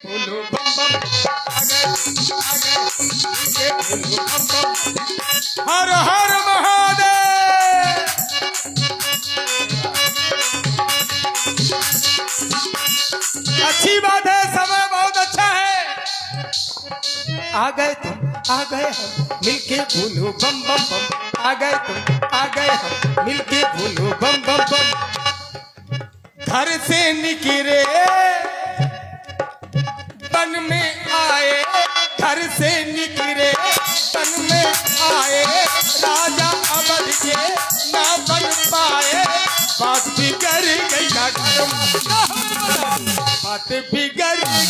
बोलो बम बम आगे आगे बोलो बम बम हर हर महादेव। अच्छी बात है, समय बहुत अच्छा है। आ गए तुम आ गए हम मिलके बोलो बम बम बम। आ गए तुम आ गए हम मिलके बोलो बम बम बम। घर से निकले वन में आए, घर से निकले वन में आए, राजा अवध के ना बन पाए। बात बिगड़ गई ना घरों, बात बिगड़ गई,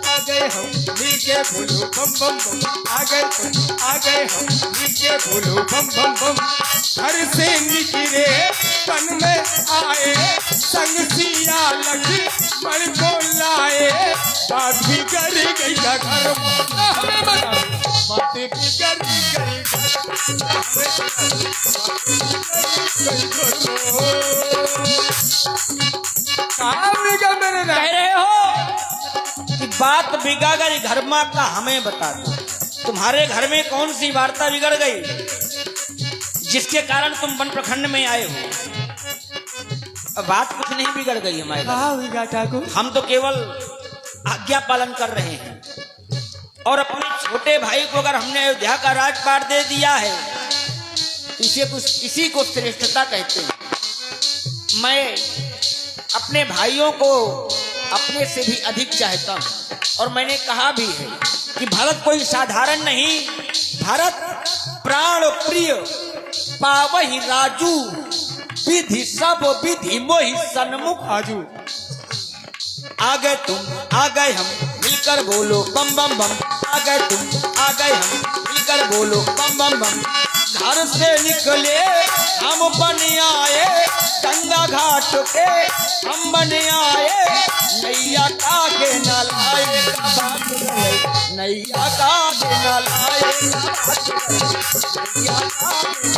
आ गए हम मिलके बोलो बम बम बम। आ गए तुम आ गए हम मिलके बोलो बम बम बम। घर से निकले वन में आए, संग सिया लक्ष्मण को लाए। बात बिगड़ गई का घर, हमें बता बात बिगड़ गई, कहाँ बिगड़ मेरे कह रहे हो कि बात बिगड़ गई घर माँ का, हमें बता दो तुम्हारे घर में कौन सी वार्ता बिगड़ गई जिसके कारण तुम वन प्रखंड में आए हो। अब बात कुछ नहीं बिगड़ गई हमारे घर, ठाकुर। हम तो केवल आज्ञा पालन कर रहे हैं और अपने छोटे भाई को अगर हमने अयोध्या का राजपाट दे दिया है इसी को श्रेष्ठता कहते हैं। मैं अपने भाइयों को अपने से भी अधिक चाहता हूं और मैंने कहा भी है कि भारत कोई साधारण नहीं, भारत प्राण प्रिय पावहि राजू, विधि सब विधि मोहि सन्मुख आजू। आ गए तुम आ गए हम मिलकर बोलो बम बम बम। आ गए तुम आ गए हम मिलकर बोलो बम बम बम। घर से निकले हम बन आए, गंगा घाट के हम बन आए। नैया का के नल आए, नैया का के नल आए, नैया का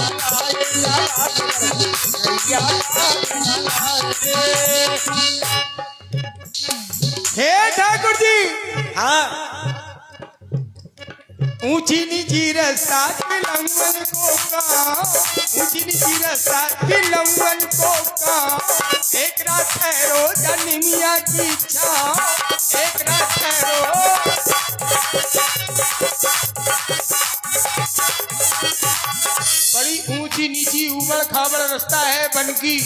के नल आए, नैया का के नल आए। हे ठाकुर जी, हाँ ऊंची नीची रास्ता लंगन को का, ऊंची नीची रास्ता लंगन को का। एक रात ठहरो जनिमिया की छां, एक रात ठहरो। बड़ी ऊंची नीची उबड़ खाबड़ रास्ता है बन की,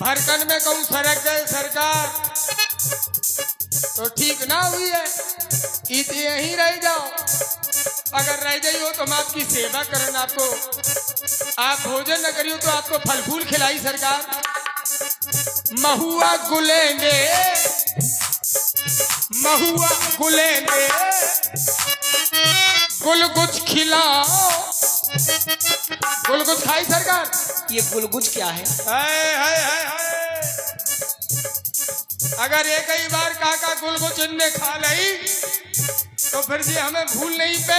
भरकन में कहूँ सरक गए सरकार तो ठीक ना हुई है। इतने यहीं रह जाओ, अगर रह जाइयो तो हम आपकी सेवा करें, आपको आप भोजन न करियो तो आपको फल फूल खिलाई सरकार। महुआ गुलेंगे महुआ गुलेंगे, गुलगुज खिलाओ, गुलगुज खाई सरकार। ये गुलगुज क्या है? हाय अगर एक ही बार काका गुलगुज ने खा ली तो फिर जी हमें भूल नहीं पे।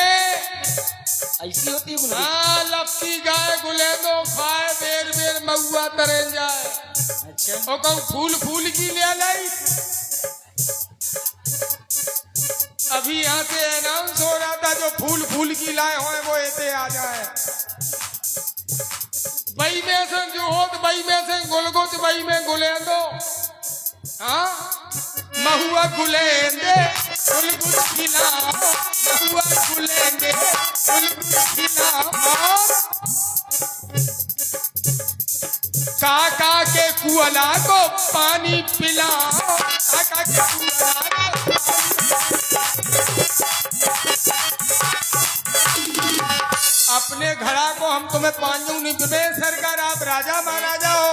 ऐसी होती है गुलगुज? हाँ, लपकी गाय गुलेंदो खाए बेर बेर महुआ तरें जाए। अच्छा, ओ कहूँ फूल फूल की ले लाई। अभी यहाँ से अनाउंस हो रहा था जो फूल फूल की लाए हो वो ऐसे आ जाए। बई में से जो हो तो बई में से गुलगुज, बई में गुलेंदो। हाँ, महुआ गुलेंदे गुलगुज खिलाओ, महुआ गुलेंदे गुलगुज खिलाओ। काका के कुआला को पानी पिलाओ, काका के कुआला को अपने घड़ा को हम तुम्हें पानी नहीं देवे सरकार, आप राजा महाराजा हो।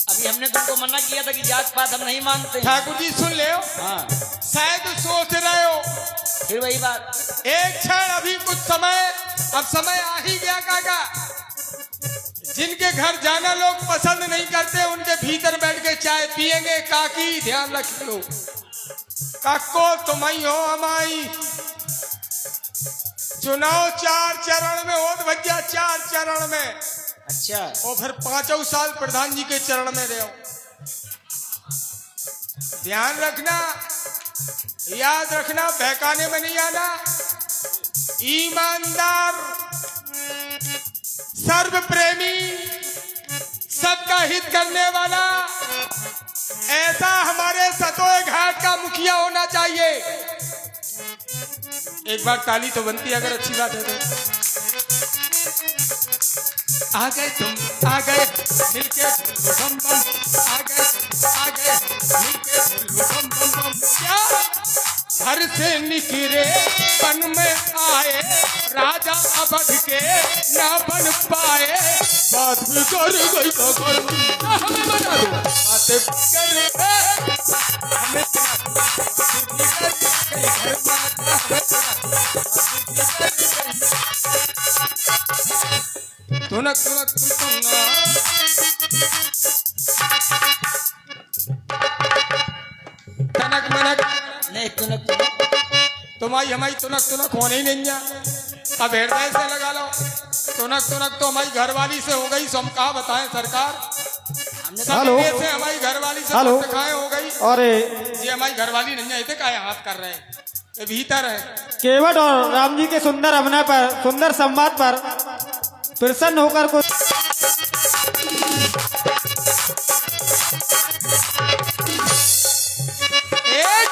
अभी हमने तुमको मना किया था कि जात पात हम नहीं मानते। ठाकुर जी सुन ले, हाँ, शायद सोच रहे हो फिर वही बात। एक क्षण, अभी कुछ समय, अब समय आ ही गया काका। जिनके घर जाना लोग पसंद नहीं करते उनके भीतर बैठ के चाय पिएंगे। काकी ध्यान रख लो, काको तुम ही हो हमारी। चुनाव 4 चरण में हो भैया, 4 चरण में। अच्छा, और फिर 5 साल प्रधान जी के चरण में रहो। ध्यान रखना, याद रखना, बहकाने में नहीं आना। ईमानदार, सर्व प्रेमी, सबका हित करने वाला, ऐसा हमारे सतोए घाट का मुखिया होना चाहिए। एक बार ताली तो बनती है, अगर अच्छी बात है तो। आ गए तुम, आ गए मिलके बम बम, आ गए मिलके बम बम बम। क्या घर से निकले वन में आए, राजा अवध के ना बन पाए। बात भी कर गई तो कर, हमें बना दो बातें कर, हमें तुनक तुनक तुनक तनक मनक नहीं तुनक तुम्हारी हमारी तुनक तुनक होने ही नहीं है। अब हृदय से लगा लो। तुनक तुनक तो हमारी घरवाली से हो गई, सो हम कहा बताएं सरकार। हेलो से हमारी घरवाली से हेलो खाए हो गई। अरे ये हमारी घरवाली नहीं है, इतने काय हाथ कर रहे हैं, ये भीतर है। केवट और राम जी के सुंदर अभिनय पर, सुंदर संवाद पर प्रसन्न होकर को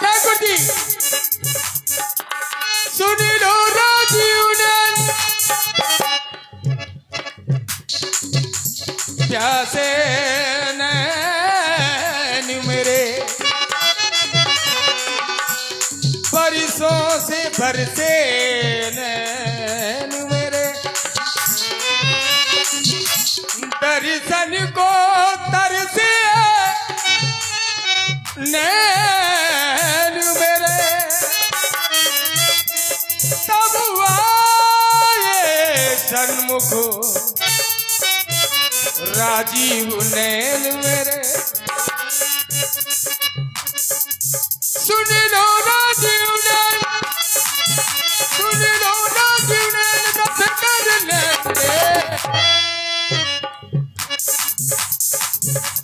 ठाकुर जी सुन लो राजीव प्यासे नैन मेरे, बरसों से बरसे नैन मेरे, दर्शन को तरसे नैन मेरे, तब आए सन्मुख राजीव नैन मेरे। सुन लो राजीव नैन, सुन लो राजीव नैन, दस कर लेंगे।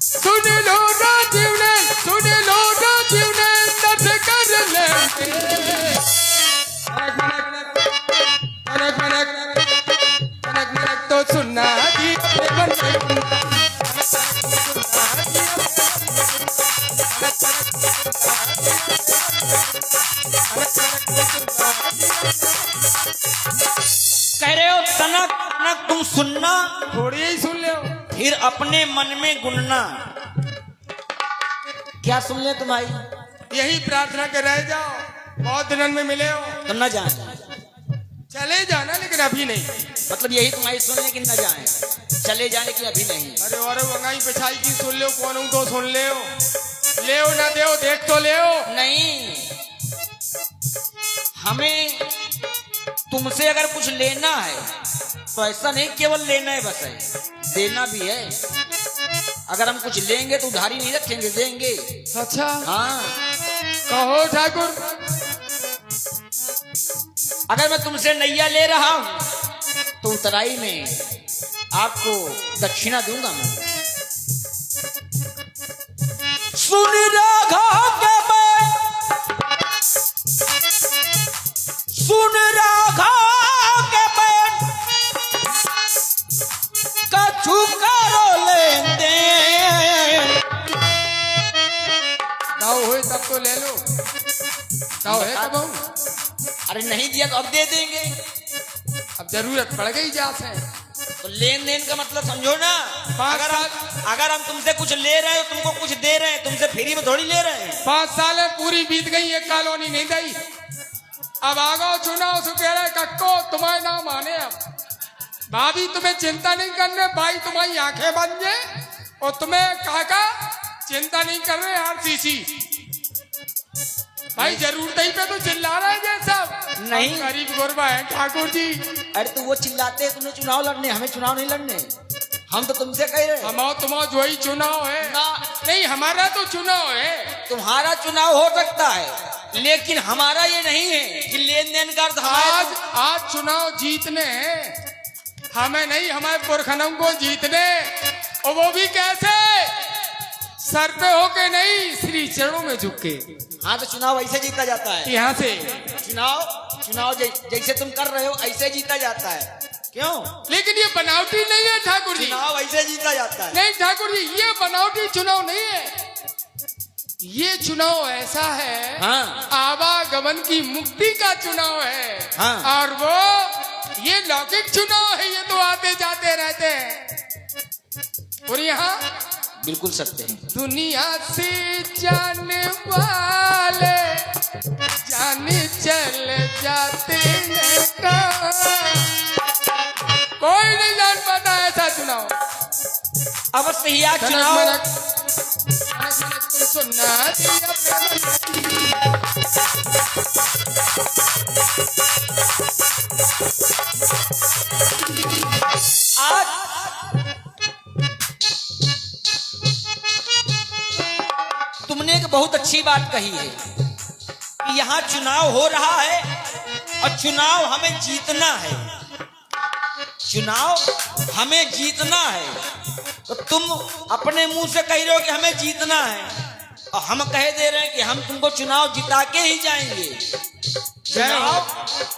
सुन लो राजीव नैन, सुन लो राजीव नैन, दस कर लेंगे। मनक मनक मनक मनक तो सुनना जी मन में सुनना। कह रहे हो तनक तनक तुम सुनना, थोड़ी ही सुन लो, फिर अपने मन में गुनना। क्या सुन ले तुम्हारी? यही प्रार्थना कर रह जाओ, बहुत दिनों में मिले हो। तो न जाए, चले जाना लेकिन अभी नहीं। मतलब यही तुम्हारी सुन ले कि न जाए, चले जाने की अभी नहीं। अरे और वंगाई पिछाई की सुन लो, कौन हूं तो सुन ले ना दे, देख तो ले नहीं, हमें तुमसे अगर कुछ लेना है तो ऐसा नहीं केवल लेना है बस है, देना भी है। अगर हम कुछ लेंगे तो उधारी नहीं रखेंगे, देंगे। अच्छा हाँ, कहो ठाकुर। अगर मैं तुमसे नैया ले रहा हूं तो उतराई में आपको दक्षिणा दूंगा मैं। सुन राघव के बैन, सुन राघव के बैन, कछु करो लेन देन। दाव होए तब तो ले लो, दाव है कब हूँ? अरे नहीं दिया तो अब दे देंगे। अब जरूरत पड़ गई जाते तो लेन देन का मतलब समझो ना। अगर हम तुमसे कुछ ले रहे हैं तो तुमको कुछ दे रहे हैं, तुमसे फ्री में थोड़ी ले रहे हैं। 5 साल पूरी बीत गई, एक कॉलोनी नहीं गई। अब आगो चुनाव से कह रहे कक्को तुम्हारे नाम आने। अब भाभी तुम्हें चिंता नहीं करने, भाई तुम्हारी आंखें बंद जाए और तुम्हें काका चिंता नहीं कर रहे यार सीसी। भाई जरूरत ही पे तो चिल्ला रहे हैं सब। नहीं, गरीब गुरबा है ठाकुर जी। अरे तो वो चिल्लाते हैं तुम्हें चुनाव लड़ने, हमें चुनाव नहीं लड़ने। हम तो तुमसे कह रहे हैं हमारा तुम्हारा जो ही चुनाव है ना। नहीं, हमारा तो चुनाव है। तुम्हारा चुनाव हो सकता है, लेकिन हमारा ये नहीं है कि लेन देन का अर्थ आज आज चुनाव जीतने हैं, हमें नहीं, हमारे पुरखनों को जीतने, और वो भी कैसे, सर पे होके नहीं, श्री चरणों में झुक के। हाँ, तो चुनाव ऐसे जीता जाता है। यहाँ से चुनाव जैसे तुम कर रहे हो ऐसे जीता जाता है। क्यों? लेकिन ये बनावटी नहीं है ठाकुर जी, चुनाव ऐसे जीता जाता है। नहीं ठाकुर जी, ये बनावटी चुनाव नहीं है, ये चुनाव ऐसा है, हाँ। आवागमन की मुक्ति का चुनाव है। हाँ। और वो ये लौकिक चुनाव है, ये तो आते जाते रहते हैं। और यहाँ बिल्कुल सत्य है। दुनिया से जाने वाले जाने चल जाते हैं कहाँ, कोई नहीं जान पाता ऐसा चुनाव। अवश्य ही आज धनक चुनाव मनक, धनक मनक तुम सुनना दिया आज तुमने एक बहुत अच्छी बात कही है कि यहाँ चुनाव हो रहा है और चुनाव हमें जीतना है। चुनाव हमें जीतना है, तो तुम अपने मुंह से कह रहे हो कि हमें जीतना है, और हम कह दे रहे हैं कि हम तुमको चुनाव जिता के ही जाएंगे।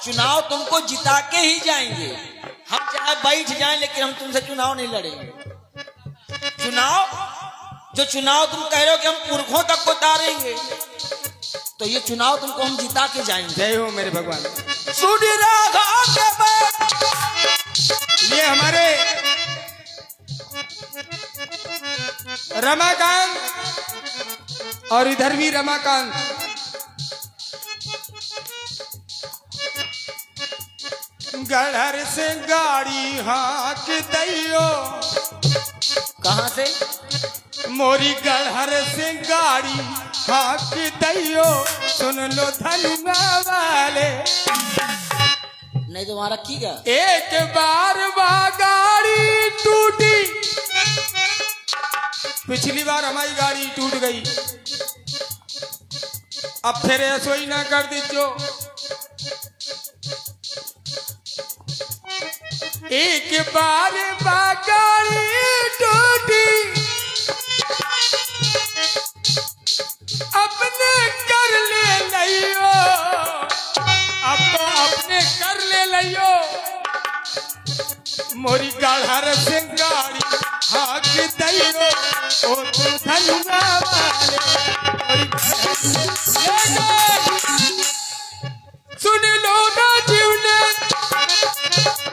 चुनाव तुमको जिता के ही जाएंगे। हम चाहे बैठ जाएं, लेकिन हम तुमसे चुनाव नहीं लड़ेंगे। चुनाव तुम कह रहे हो कि हम पुरखों तक को उतारेंगे, तो ये चुनाव तुमको हम जिता के जाएंगे। जय हो मेरे भगवान। ये हमारे रमाकांत, और इधर भी रमाकांत, गढ़र से गाड़ी हाँक दैयो। कहाँ से? मोरी गढ़र से गाड़ी हाँक दैयो, सुन लो धनुआ वाले। नहीं तुम्हारा की क्या? एक बार वह गाड़ी टूटी, पिछली बार हमारी गाड़ी टूट गई, अब फिर ऐसो ही ना कर दीजो। एक बार वह गाड़ी टूटी, अपने कर ले लियो, अब तो अपने कर ले लियो। मोरी गढ़र से गाड़ी हाँक दैयो, ओ तू धनुआ वाले। मोरी गढ़र से गाड़ी, सुन लो ना जीवने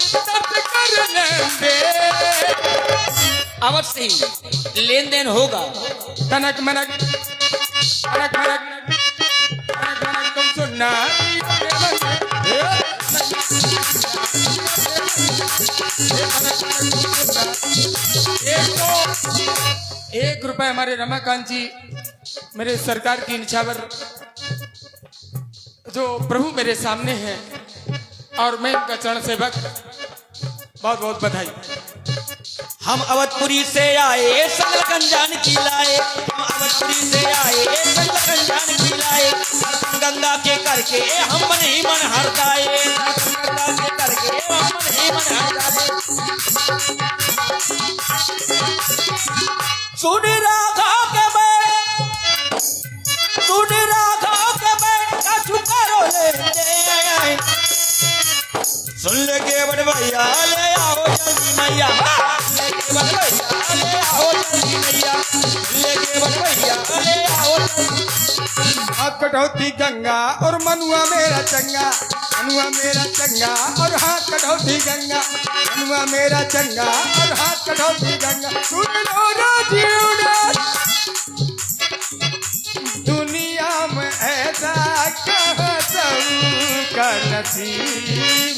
तब कर लेंगे। अवश्य ही लेन देन होगा। तनक मनक, तनक मनक, तनक मनक तुम सुनना। एक रुपए हमारे रमाकांत जी, मेरे सरकार की निछावर, जो प्रभु मेरे सामने हैं, और मैं इनका चरण सेवक, बहुत बहुत बधाई। हम अवधपुरी से आए संगल गंजान की लाए, हम अवधपुरी से आए संगल गंजान की लाए। गंगा के करके हम मन ही मन हरदाए, गंगा के करके हम मन ही मन हरदाए। सुन राघा के मैं, सुन राघा के मैं का झुकारो ले ले। सुन ले के बड़ भैया ले आओ जल्दी मैया, लेके बड़ भैया ले आओ जल्दी मैया, लेके बड़ भैया ले आओ। हाथ कटौती गंगा और मनुआ मेरा चंगा, मनुआ मेरा चंगा और हाथ कटौती गंगा, मनुआ मेरा चंगा और हाथ कटौती गंगा। सुन लो ना जीवना, दुनिया में ऐसा कहाँ सबका नसीब।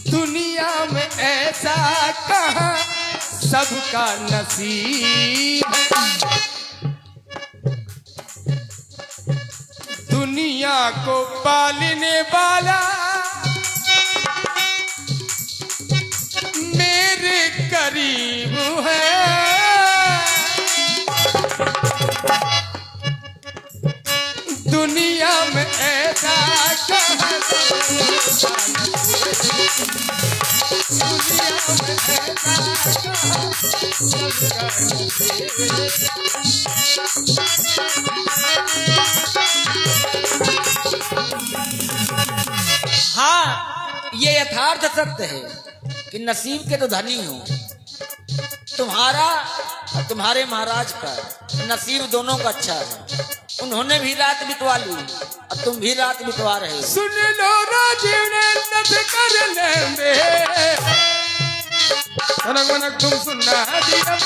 दुनिया में ऐसा कहाँ सबका नसीब है। दुनिया को पालने वाला मेरे गरीब है। दुनिया में ऐसा दुनिया हाँ, ये यथार्थ सत्य है कि नसीब के तो धनी हो, तुम्हारा और तुम्हारे महाराज का नसीब दोनों का अच्छा है। उन्होंने भी रात बितवा ली और तुम भी रात बितवा रहे हो। सुन लो राजीव ने नद कर लेंगे, मनक मनक तुम सुनना दिया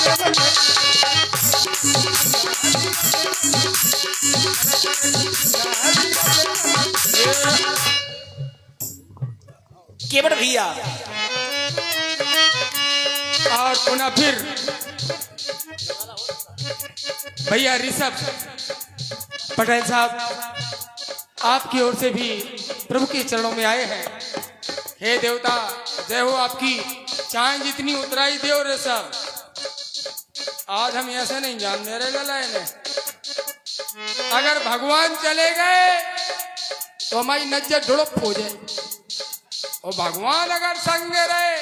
केवट भैया और पुनः फिर भैया ऋषभ पटेल साहब आपकी ओर से भी प्रभु के चरणों में आए हैं। हे देवता जय हो आपकी, चांद जितनी उतराई दे और ऋषभ, आज हम ऐसे नहीं जानने रहे ललाए ने। अगर भगवान चले गए तो हमारी नजर ढुड़प हो जाए, और भगवान अगर संग रहे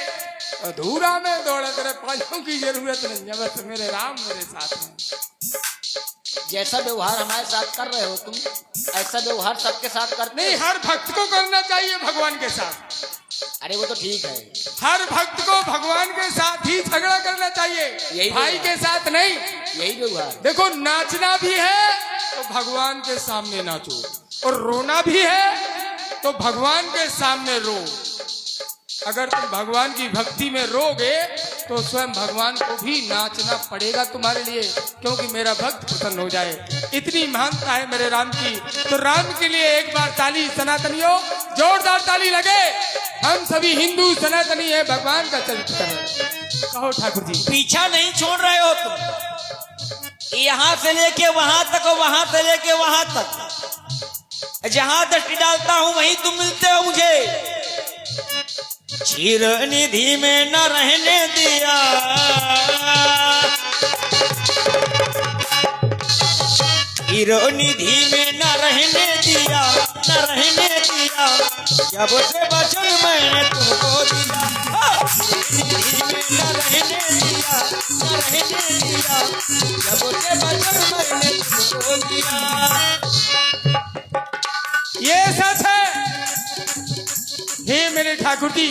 अधूरा में दौड़ते रहे, पांचों की जरूरत नहीं है, बस मेरे राम मेरे साथ में। जैसा व्यवहार हमारे साथ कर रहे हो तुम, ऐसा व्यवहार सबके साथ करते नहीं, हर भक्त को करना चाहिए भगवान के साथ। अरे वो तो ठीक है, हर भक्त को भगवान के साथ ही झगड़ा करना चाहिए, यही भाई के साथ नहीं। यही व्यवहार। देखो नाचना भी है तो भगवान के सामने नाचो, और रोना भी है तो भगवान के सामने रो। अगर तुम भगवान की भक्ति में रोगे तो स्वयं भगवान को भी नाचना पड़ेगा तुम्हारे लिए, क्योंकि मेरा भक्त प्रसन्न हो जाए। इतनी महानता है मेरे राम की, तो राम के लिए एक बार ताली सनातनियों, जोरदार ताली लगे। हम सभी हिंदू सनातनी है, भगवान का चरित्र करें। कहो ठाकुर जी। पीछा नहीं छोड़ रहे हो तुम, यहाँ से लेके वहां तक और वहां से लेके वहां तक, जहां दृष्टि डालता हूं वहीं तुम मिलते हो मुझे। क्षीर निधि में न रहने दिया, क्षीर निधि में न रहने दिया, न रहने दिया, जब से वचन मैंने तुमको दिया। क्षीर निधि में न रहने दिया, न रहने दिया, जब से वचन मैंने तुमको दिया। ये सच है हे मेरे ठाकुर जी।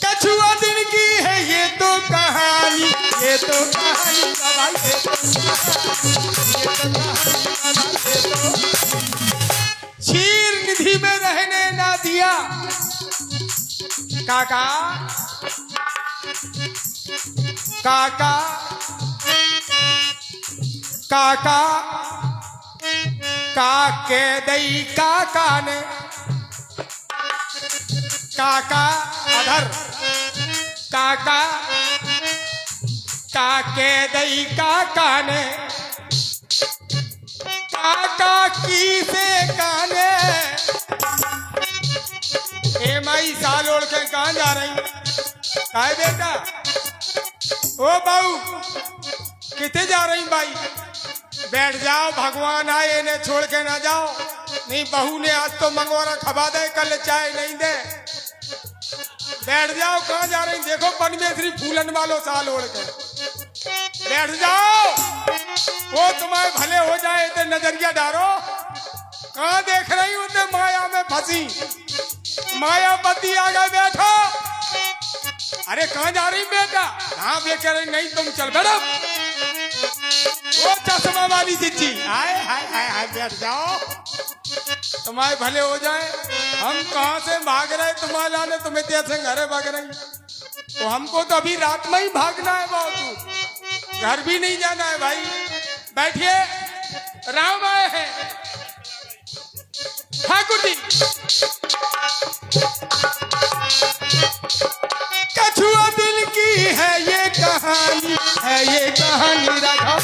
कछुआ दिन की है ये तो कहानी, ये तो कहानी बाबा, ये तो क्षीर निधि में रहने ना दिया। काका काका काका काके दई काका ने, काका अधर, काका काके दई काका ने, काका की से काने। ए माई साल ओढ़ के कहाँ जा रही? काय बेटा? ओ बाऊ किथे जा रही भाई? बैठ जाओ, भगवान आए, इन्हें छोड़ के ना जाओ। नहीं बहू ने आज तो मंगवारा खबा दे, कल चाय नहीं दे। बैठ जाओ, कहाँ जा रही? देखो पनमेश्वरी फूलन वालों साल ओढ़ के। बैठ जाओ, वो तुम्हारे भले हो जाए तो नजरिया डारो। कहाँ देख रही हूँ? तो माया में फंसी, मायापति आ गए। बैठो। अरे कहाँ जा रही बेटा? हाँ बेच रही। नहीं तुम चल बैठो। वो चश्मा वाली चिच्ची, हाय हाय हाय हाय, बैठ जाओ, तुम्हारे भले हो जाए। हम कहाँ से भाग रहे तुम्हारे लाने, तुम्हें जैसे घरे भाग रही। तो हमको तो अभी रात में ही भागना है, बहुत दूर, घर भी नहीं जाना है भाई। बैठिए, राम आए हैं। ठाकुर जी, कछुआ दिल की है ये कहानी, है ये कहानी राघव।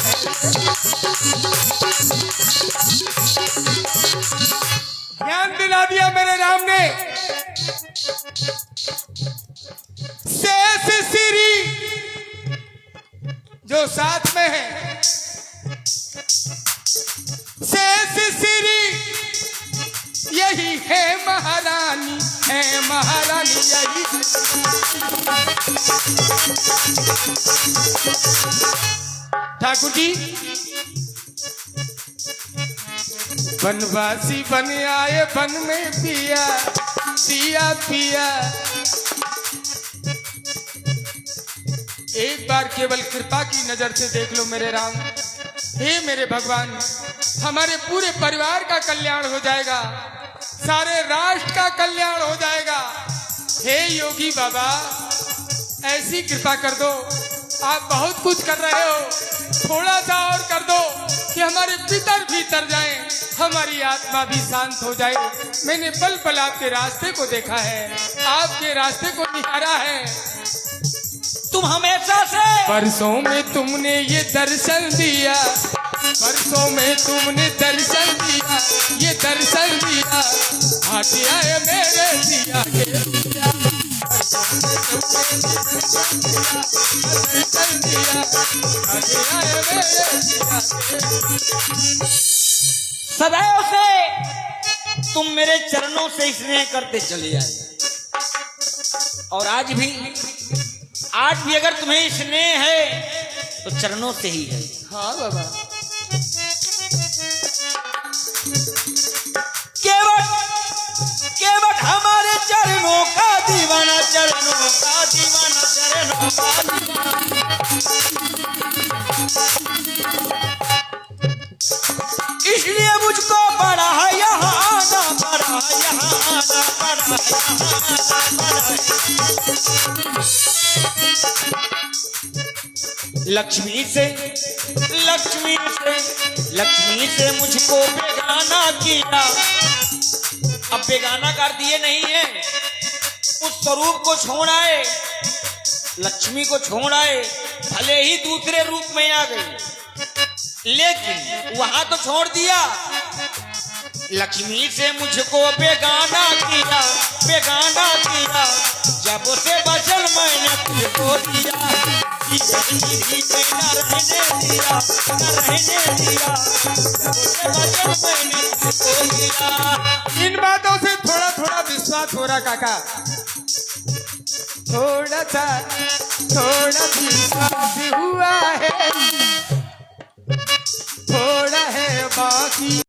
ध्यान दिला दिया मेरे राम ने। जो साथ में है। शेष श्री यही है महारानी, है महारानी यही है। ठाकुर जी वनवासी बन आए, वन में पिया पिया पिया। एक बार केवल कृपा की नजर से देख लो मेरे राम। हे मेरे भगवान, हमारे पूरे परिवार का कल्याण हो जाएगा, सारे राष्ट्र का कल्याण हो जाएगा। हे योगी बाबा, ऐसी कृपा कर दो। आप बहुत कुछ कर रहे हो, थोड़ा सा और कर दो कि हमारे पितर भीतर जाएं, हमारी आत्मा भी शांत हो जाए। मैंने पल पल आपके रास्ते को देखा है, आपके रास्ते को निहारा है। तुम हमेशा से परसों में तुमने ये दर्शन दिया, परसों में तुमने दर्शन दिया, ये दर्शन दिया। हाथी आए मेरे दिया के दिया, दर्शन दिया, हाथी आए मेरे दिया के। सदैव से तुम मेरे चरणों से स्नेह करते चले आए, और आज भी अगर तुम्हें स्नेह है तो चरणों से ही है। हाँ बाबा, केवट हमारे चरणों का दीवाना, चरणों का दीवाना, चरणों का दीवाना। इसलिए मुझको बड़ा है यहाँ आना, बड़ा है यहाँ आना, बड़ा है यहाँ आना। लक्ष्मी से मुझको बेगाना किया। अब बेगाना कर दिए नहीं है, उस स्वरूप को छोड़ आए, लक्ष्मी को छोड़ आए। भले ही दूसरे रूप में आ गए, लेकिन वहां तो छोड़ दिया। लक्ष्मी से मुझको बेगाना किया, बेगाना किया। जब से बचल मैंने तुझको दिया, भी न रहने दिया, न रहने दिया। जब से बचल मैंने तुझको दिया। इन बातों से थोड़ा थोड़ा विश्वास हो रहा काका, थोड़ा विश्वास हुआ है, थोड़ा है बाकी।